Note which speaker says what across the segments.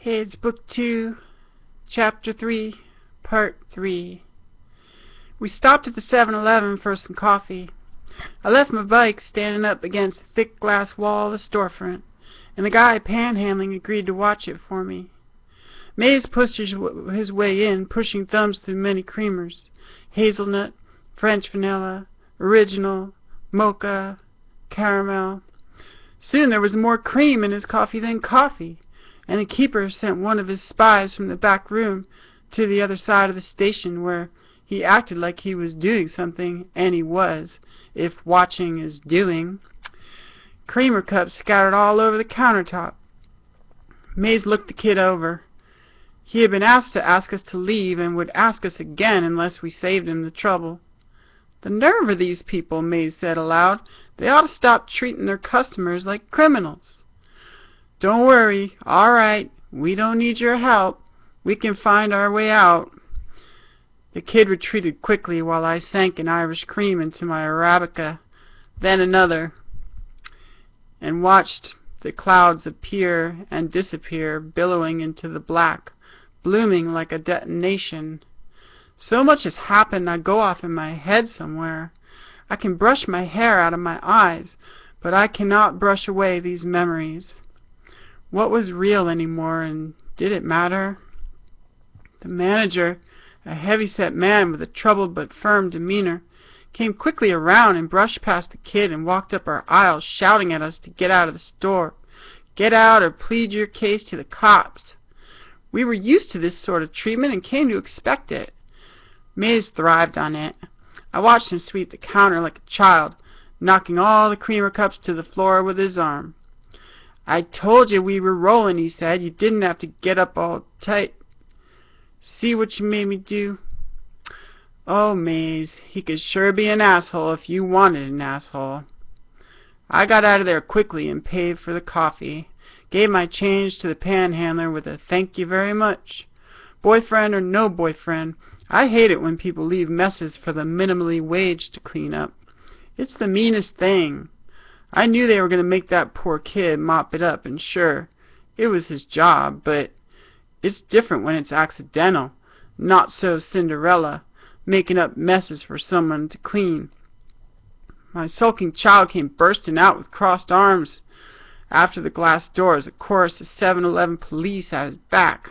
Speaker 1: It's Book 2, Chapter 3, Part 3. We stopped at the 7-Eleven for some coffee. I left my bike standing up against the thick glass wall of the storefront, and the guy panhandling agreed to watch it for me. Mays pushed his way in, pushing thumbs through many creamers: hazelnut, French vanilla, original, mocha, caramel. Soon there was more cream in his coffee than coffee, and the keeper sent one of his spies from the back room to the other side of the station, where he acted like he was doing something, and he was, if watching is doing. Creamer cups scattered all over the countertop. Mays looked the kid over. He had been asked to ask us to leave, and would ask us again unless we saved him the trouble. "The nerve of these people," Mays said aloud. "They ought to stop treating their customers like criminals." "Don't worry. All right. We don't need your help. We can find our way out." The kid retreated quickly while I sank an Irish cream into my Arabica, then another, and watched the clouds appear and disappear, billowing into the black, blooming like a detonation. So much has happened I go off in my head somewhere. I can brush my hair out of my eyes, but I cannot brush away these memories. What was real anymore, and did it matter? The manager, a heavy-set man with a troubled but firm demeanor, came quickly around and brushed past the kid and walked up our aisle, shouting at us to get out of the store. Get out or plead your case to the cops. We were used to this sort of treatment and came to expect it. Mays thrived on it. I watched him sweep the counter like a child, knocking all the creamer cups to the floor with his arm. "I told you we were rolling," he said. "You didn't have to get up all tight. See what you made me do?" Oh, Mays, he could sure be an asshole if you wanted an asshole. I got out of there quickly and paid for the coffee. Gave my change to the panhandler with a "thank you very much." Boyfriend or no boyfriend, I hate it when people leave messes for the minimally wage to clean up. It's the meanest thing. I knew they were going to make that poor kid mop it up, and sure, it was his job, but it's different when it's accidental, not so Cinderella, making up messes for someone to clean. My sulking child came bursting out with crossed arms after the glass doors, a chorus of 7-Eleven police at his back.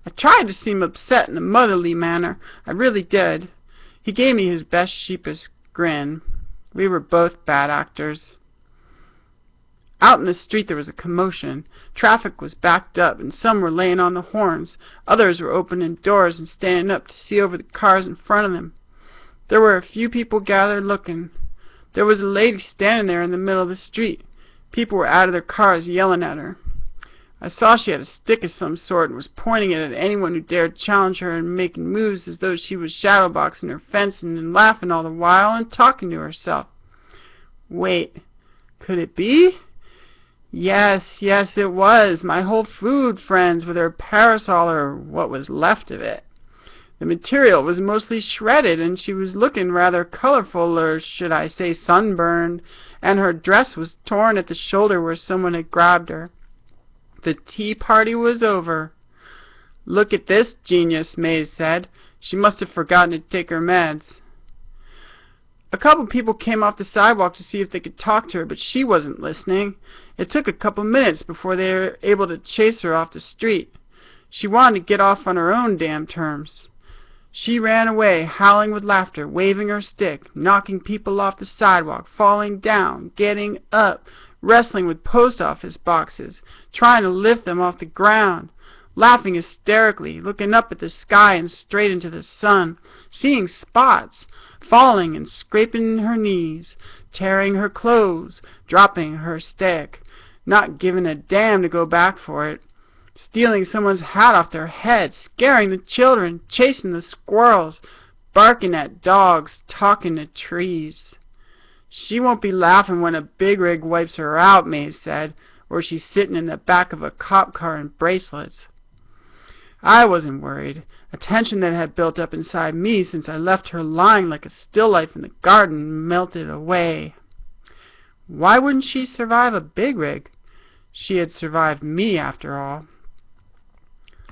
Speaker 1: I tried to seem upset in a motherly manner. I really did. He gave me his best sheepish grin. We were both bad actors. Out in the street there was a commotion. Traffic was backed up, and some were laying on the horns. Others were opening doors and standing up to see over the cars in front of them. There were a few people gathered looking. There was a lady standing there in the middle of the street. People were out of their cars yelling at her. I saw she had a stick of some sort and was pointing it at anyone who dared challenge her, and making moves as though she was shadowboxing her fencing, and laughing all the while and talking to herself. Wait, could it be? Yes, it was. My whole food friends with her parasol, or what was left of it. The material was mostly shredded, and she was looking rather colorful, or should I say sunburned, and her dress was torn at the shoulder where someone had grabbed her. The tea party was over. "Look at this genius," Mays said. "She must have forgotten to take her meds." A couple people came off the sidewalk to see if they could talk to her, but she wasn't listening. It took a couple minutes before they were able to chase her off the street. She wanted to get off on her own damn terms. She ran away, howling with laughter, waving her stick, knocking people off the sidewalk, falling down, getting up, wrestling with post office boxes, trying to lift them off the ground, laughing hysterically, looking up at the sky and straight into the sun, seeing spots, falling and scraping her knees, tearing her clothes, dropping her stick, not giving a damn to go back for it, stealing someone's hat off their head, scaring the children, chasing the squirrels, barking at dogs, talking to trees. "She won't be laughing when a big rig wipes her out," Mays said, "or she's sitting in the back of a cop car in bracelets." I wasn't worried. A tension that had built up inside me since I left her lying like a still life in the garden melted away. Why wouldn't she survive a big rig? She had survived me, after all.